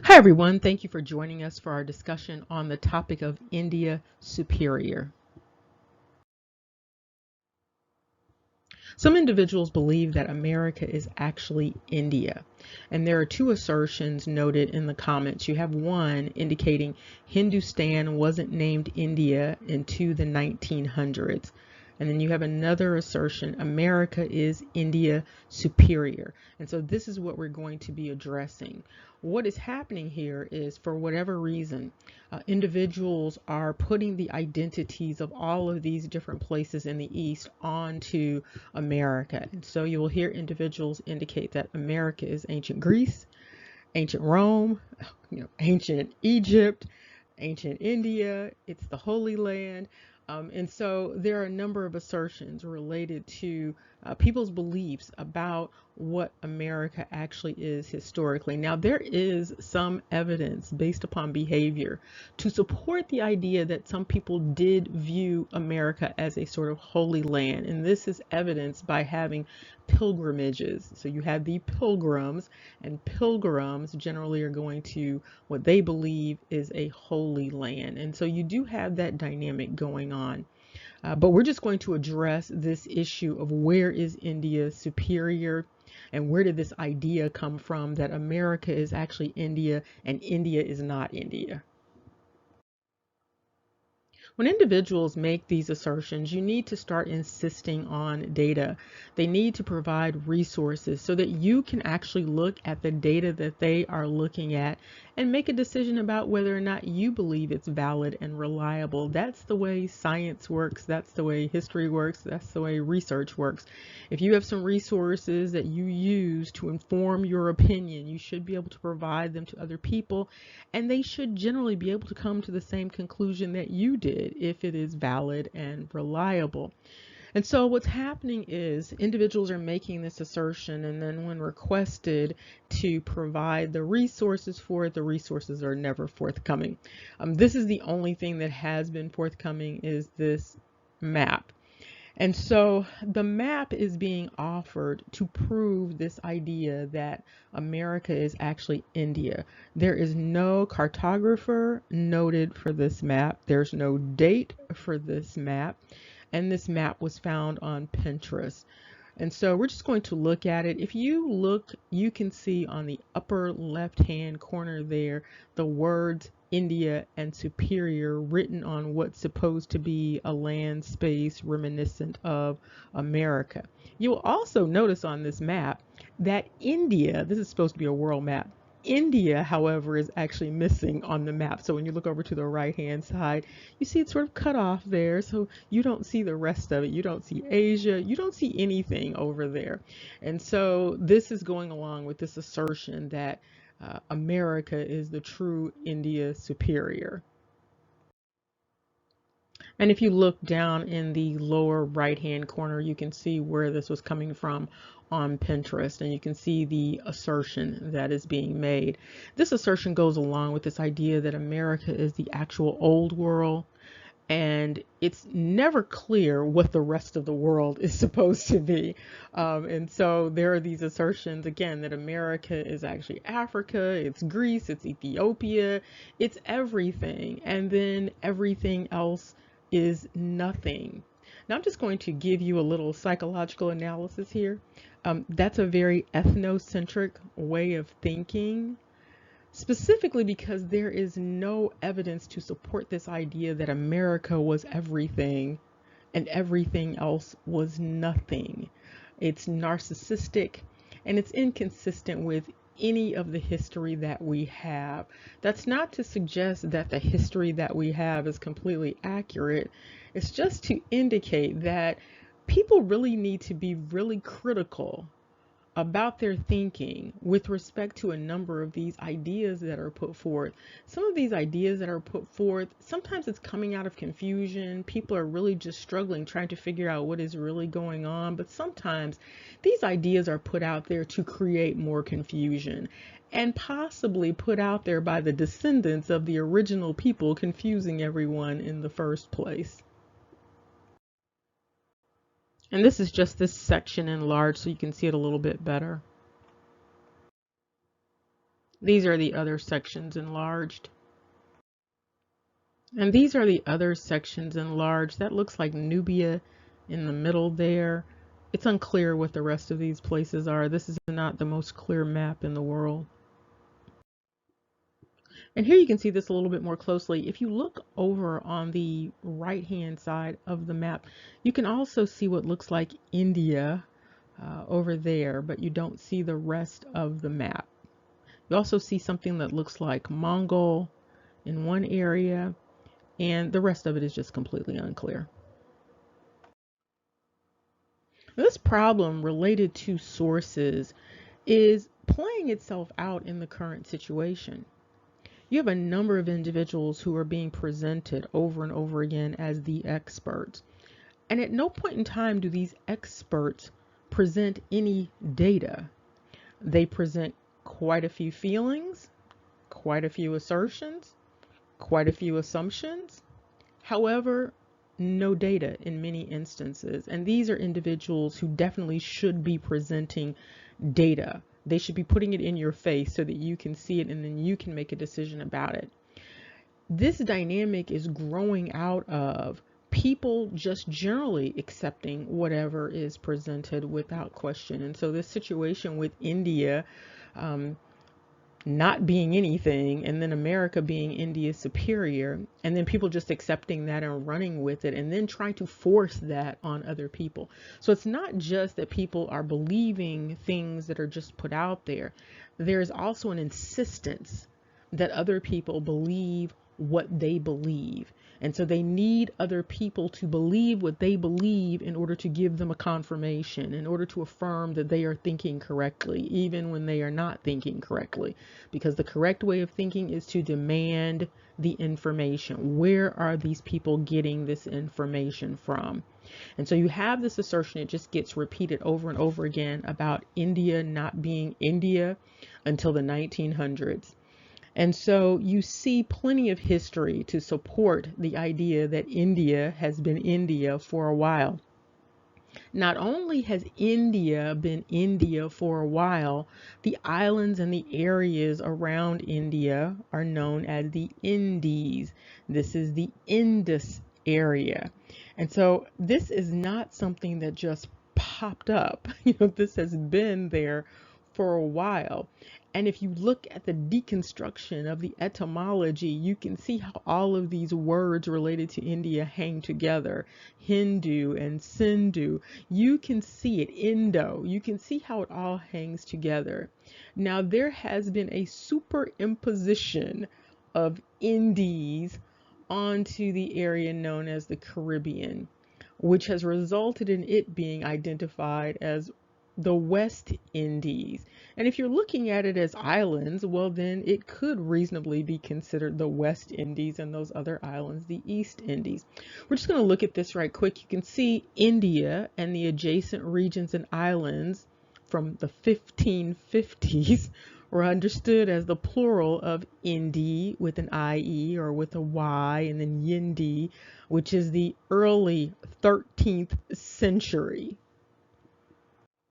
Hi everyone, thank you for joining us for our discussion on the topic of India Superior. Some individuals believe that America is actually India, and there are two assertions noted in the comments. You have one indicating Hindustan wasn't named India into the 1900s. And then you have another assertion, America is India superior. And so this is what we're going to be addressing. What is happening here is, for whatever reason, individuals are putting the identities of all of these different places in the East onto America. And so you will hear individuals indicate that America is ancient Greece, ancient Rome, ancient Egypt, ancient India, it's the Holy Land. And so there are a number of assertions related to people's beliefs about what America actually is historically. Now, there is some evidence based upon behavior to support the idea that some people did view America as a sort of holy land. And this is evidenced by having pilgrimages. So you have the pilgrims, and pilgrims generally are going to what they believe is a holy land. And so you do have that dynamic going on. But we're just going to address this issue of where is India superior and where did this idea come from that America is actually India and India is not India. When individuals make these assertions, you need to start insisting on data. They need to provide resources so that you can actually look at the data that they are looking at and make a decision about whether or not you believe it's valid and reliable. That's the way science works. That's the way history works. That's the way research works. If you have some resources that you use to inform your opinion, you should be able to provide them to other people, and they should generally be able to come to the same conclusion that you did if it is valid and reliable. And so what's happening is individuals are making this assertion, and then when requested to provide the resources for it, the resources are never forthcoming. This is the only thing that has been forthcoming, is this map. And so the map is being offered to prove this idea that America is actually India. There is no cartographer noted for this map. There's no date for this map. And this map was found on Pinterest. And so we're just going to look at it. If you look, you can see on the upper left-hand corner there the words India and superior written on what's supposed to be a land space reminiscent of America. You will also notice on this map that India, this is supposed to be a world map, India, however, is actually missing on the map. So when you look over to the right-hand side, you see it's sort of cut off there. So you don't see the rest of it. You don't see Asia. You don't see anything over there. And so this is going along with this assertion that America is the true India superior. And if you look down in the lower right hand corner, you can see where this was coming from on Pinterest, and you can see the assertion that is being made. This assertion goes along with this idea that America is the actual old world, and it's never clear what the rest of the world is supposed to be. And so there are these assertions again that America is actually Africa, it's Greece, it's Ethiopia, it's everything, and then everything else is nothing. Now I'm just going to give you a little psychological analysis here. That's a very ethnocentric way of thinking, specifically because there is no evidence to support this idea that America was everything and everything else was nothing. It's narcissistic and it's inconsistent with any of the history that we have. That's not to suggest that the history that we have is completely accurate. It's just to indicate that people really need to be really critical about their thinking with respect to a number of these ideas that are put forth. Some of these ideas that are put forth, sometimes it's coming out of confusion. People are really just struggling, trying to figure out what is really going on. But sometimes these ideas are put out there to create more confusion, and possibly put out there by the descendants of the original people confusing everyone in the first place. And this is just this section enlarged so you can see it a little bit better. These are the other sections enlarged. And these are the other sections enlarged. That looks like Nubia in the middle there. It's unclear what the rest of these places are. This is not the most clear map in the world. And here you can see this a little bit more closely. If you look over on the right-hand side of the map, you can also see what looks like India over there, but you don't see the rest of the map. You also see something that looks like Mongol in one area, and the rest of it is just completely unclear. This problem related to sources is playing itself out in the current situation. You have a number of individuals who are being presented over and over again as the experts. And at no point in time do these experts present any data. They present quite a few feelings, quite a few assertions, quite a few assumptions. However, no data in many instances. And these are individuals who definitely should be presenting data. They should be putting it in your face so that you can see it and then you can make a decision about it. This dynamic is growing out of people just generally accepting whatever is presented without question. And so this situation with India not being anything, and then America being India's superior, and then people just accepting that and running with it, and then trying to force that on other people. So it's not just that people are believing things that are just put out there. There's also an insistence that other people believe what they believe. And so they need other people to believe what they believe in order to give them a confirmation, in order to affirm that they are thinking correctly, even when they are not thinking correctly. Because the correct way of thinking is to demand the information. Where are these people getting this information from? And so you have this assertion, it just gets repeated over and over again about India not being India until the 1900s. And so you see plenty of history to support the idea that India has been India for a while. Not only has India been India for a while, the islands and the areas around India are known as the Indies. This is the Indus area. And so this is not something that just popped up. This has been there for a while. And if you look at the deconstruction of the etymology, you can see how all of these words related to India hang together. Hindu and Sindhu, you can see it. Indo, you can see how it all hangs together. Now, there has been a superimposition of Indies onto the area known as the Caribbean, which has resulted in it being identified as the West Indies. And if you're looking at it as islands, well, then it could reasonably be considered the West Indies and those other islands, the East Indies. We're just going to look at this right quick. You can see India and the adjacent regions and islands from the 1550s were understood as the plural of Indi with an IE or with a Y, and then Yindi, which is the early 13th century.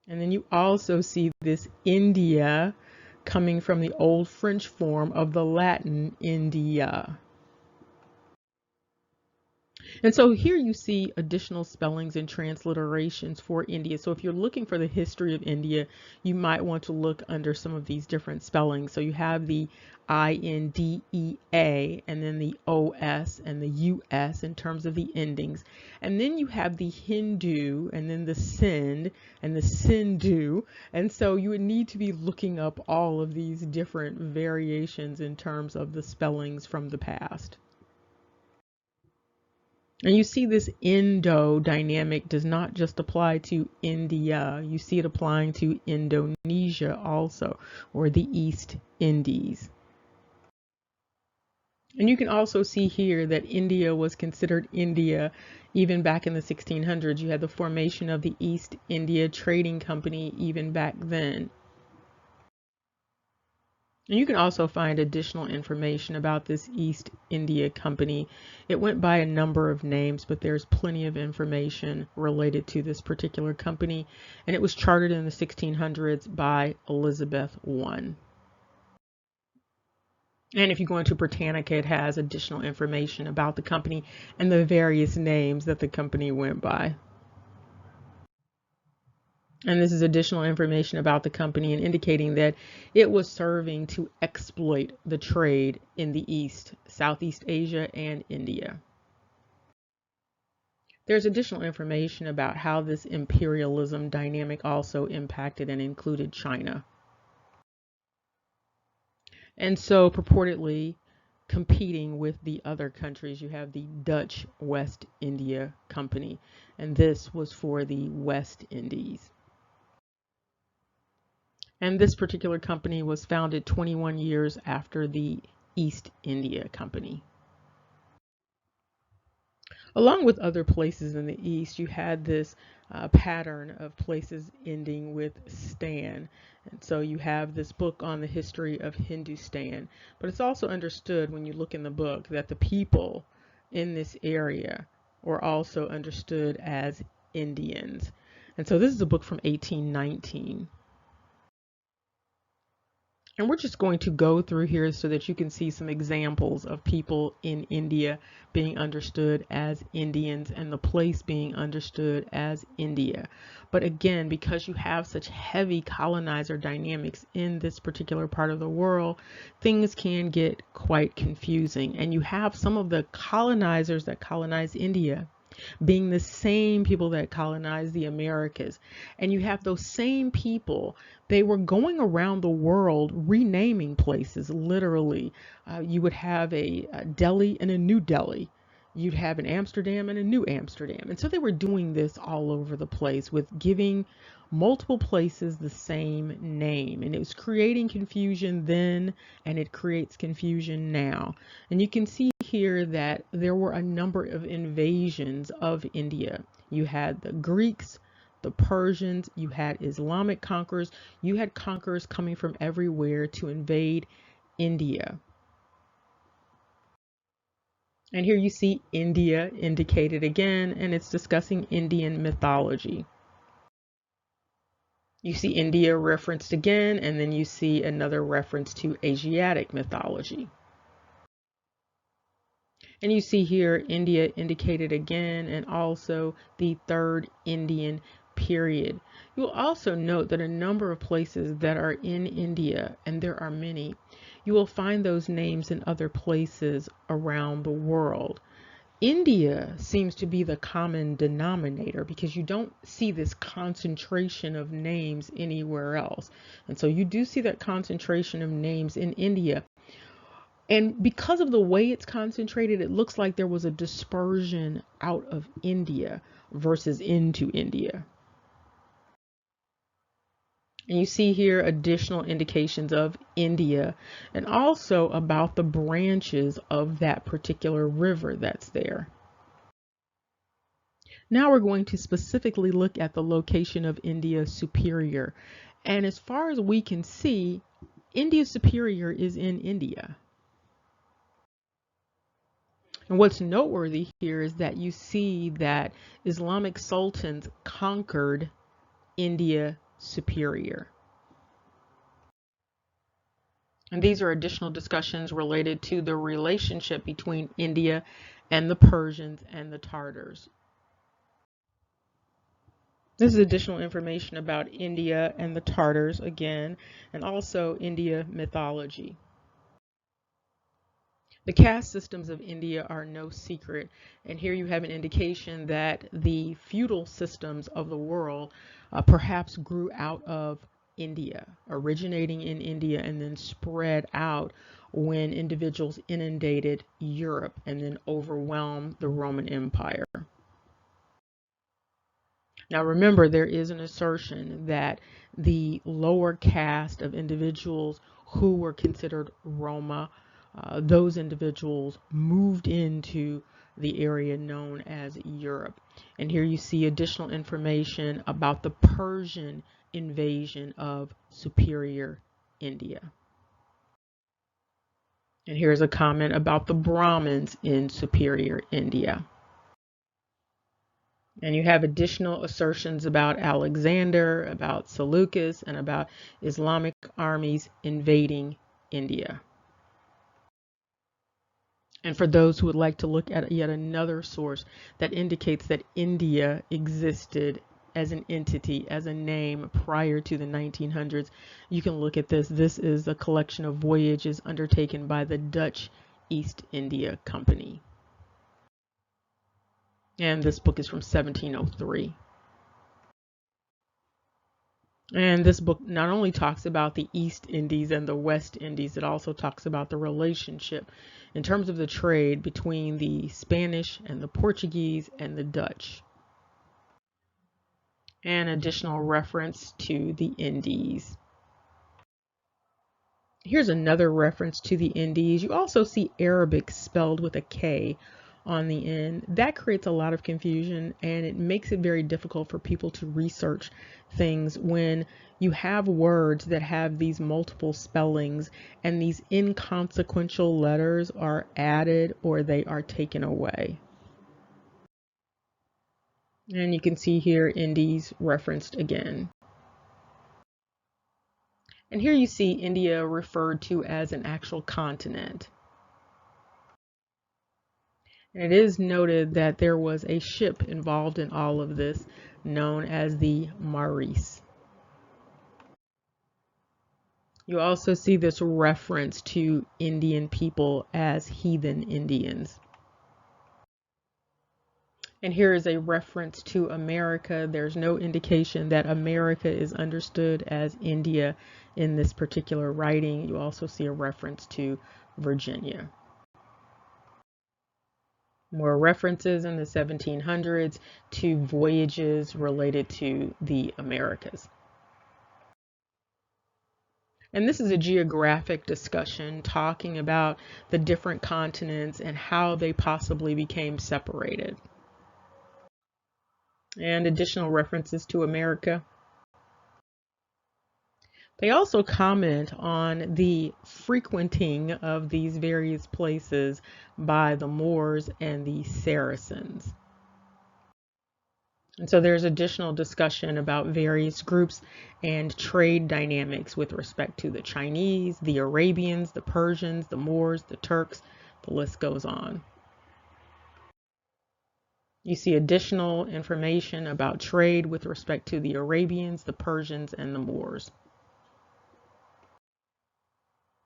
And then you also see this India coming from the old French form of the Latin India. And so here you see additional spellings and transliterations for India. So if you're looking for the history of India, you might want to look under some of these different spellings. So you have the INDEA and then the OS and the US in terms of the endings. And then you have the Hindu and then the Sind and the Sindhu. And so you would need to be looking up all of these different variations in terms of the spellings from the past. And you see this Indo dynamic does not just apply to India. You see it applying to Indonesia also, or the East Indies. And you can also see here that India was considered India even back in the 1600s. You had the formation of the East India Trading Company even back then. And you can also find additional information about this East India Company. It went by a number of names, but there's plenty of information related to this particular company. And it was chartered in the 1600s by Elizabeth I. And if you go into Britannica, it has additional information about the company and the various names that the company went by. And this is additional information about the company and indicating that it was serving to exploit the trade in the East, Southeast Asia, and India. There's additional information about how this imperialism dynamic also impacted and included China. And so purportedly competing with the other countries, you have the Dutch West India Company, and this was for the West Indies. And this particular company was founded 21 years after the East India Company. Along with other places in the East, you had this pattern of places ending with Stan. And so you have this book on the history of Hindustan. But it's also understood when you look in the book that the people in this area were also understood as Indians. And so this is a book from 1819. And we're just going to go through here so that you can see some examples of people in India being understood as Indians and the place being understood as India. But again, because you have such heavy colonizer dynamics in this particular part of the world, things can get quite confusing. And you have some of the colonizers that colonize India being the same people that colonized the Americas. And you have those same people, they were going around the world renaming places, literally. You would have a Delhi and a New Delhi. You'd have an Amsterdam and a New Amsterdam. And so they were doing this all over the place with giving multiple places the same name. And it was creating confusion then, and it creates confusion now. And you can see here that there were a number of invasions of India. You had the Greeks, the Persians, you had Islamic conquerors, you had conquerors coming from everywhere to invade India. And here you see India indicated again, and it's discussing Indian mythology. You see India referenced again, and then you see another reference to Asiatic mythology. And you see here India indicated again, and also the third Indian period. You'll also note that a number of places that are in India, and there are many, you will find those names in other places around the world. India seems to be the common denominator because you don't see this concentration of names anywhere else. And so you do see that concentration of names in India. And because of the way it's concentrated, it looks like there was a dispersion out of India versus into India. And you see here additional indications of India and also about the branches of that particular river that's there. Now we're going to specifically look at the location of India Superior. And as far as we can see, India Superior is in India. And what's noteworthy here is that you see that Islamic sultans conquered India Superior. And these are additional discussions related to the relationship between India and the Persians and the Tartars. This is additional information about India and the Tartars again, and also India mythology. The caste systems of India are no secret, and here you have an indication that the feudal systems of the world perhaps grew out of India, originating in India and then spread out when individuals inundated Europe and then overwhelmed the Roman Empire. Now remember, there is an assertion that the lower caste of individuals who were considered Roma, those individuals moved into the area known as Europe. And here you see additional information about the Persian invasion of Superior India. And here's a comment about the Brahmins in Superior India. And you have additional assertions about Alexander, about Seleucus, and about Islamic armies invading India. And for those who would like to look at yet another source that indicates that India existed as an entity, as a name prior to the 1900s, you can look at this. This is a collection of voyages undertaken by the Dutch East India Company. And this book is from 1703. And this book not only talks about the East Indies and the West Indies, it also talks about the relationship in terms of the trade between the Spanish and the Portuguese and the Dutch. And additional reference to the Indies. Here's another reference to the Indies. You also see Arabic spelled with a K on the end. That creates a lot of confusion, and it makes it very difficult for people to research things when you have words that have these multiple spellings and these inconsequential letters are added or they are taken away. And you can see here Indies referenced again. And here you see India referred to as an actual continent. And it is noted that there was a ship involved in all of this known as the Maurice. You also see this reference to Indian people as heathen Indians. And here is a reference to America. There's no indication that America is understood as India in this particular writing. You also see a reference to Virginia. More references in the 1700s to voyages related to the Americas. And this is a geographic discussion talking about the different continents and how they possibly became separated. And additional references to America. They also comment on the frequenting of these various places by the Moors and the Saracens. And so there's additional discussion about various groups and trade dynamics with respect to the Chinese, the Arabians, the Persians, the Moors, the Turks, the list goes on. You see additional information about trade with respect to the Arabians, the Persians, and the Moors.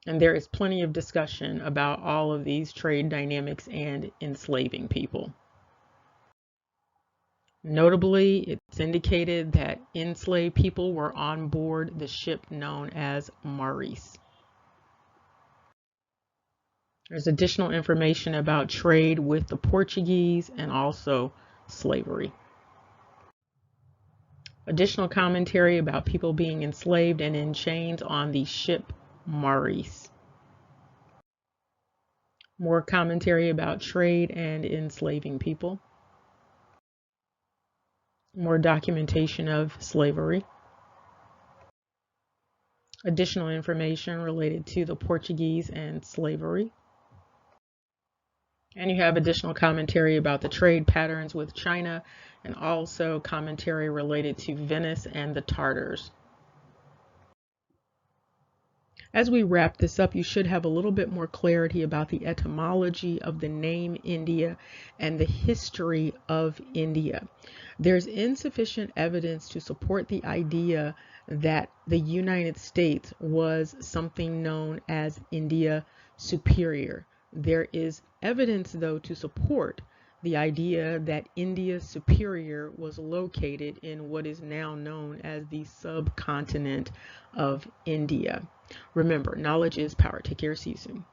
And there is plenty of discussion about all of these trade dynamics and enslaving people. Notably, it's indicated that enslaved people were on board the ship known as Maurice. There's additional information about trade with the Portuguese and also slavery. Additional commentary about people being enslaved and in chains on the ship Maurice. More commentary about trade and enslaving people. More documentation of slavery. Additional information related to the Portuguese and slavery. And you have additional commentary about the trade patterns with China and also commentary related to Venice and the Tartars. As we wrap this up, you should have a little bit more clarity about the etymology of the name India and the history of India. There's insufficient evidence to support the idea that the United States was something known as India Superior. There is evidence, though, to support the idea that India Superior was located in what is now known as the subcontinent of India. Remember, knowledge is power. Take care. See you soon.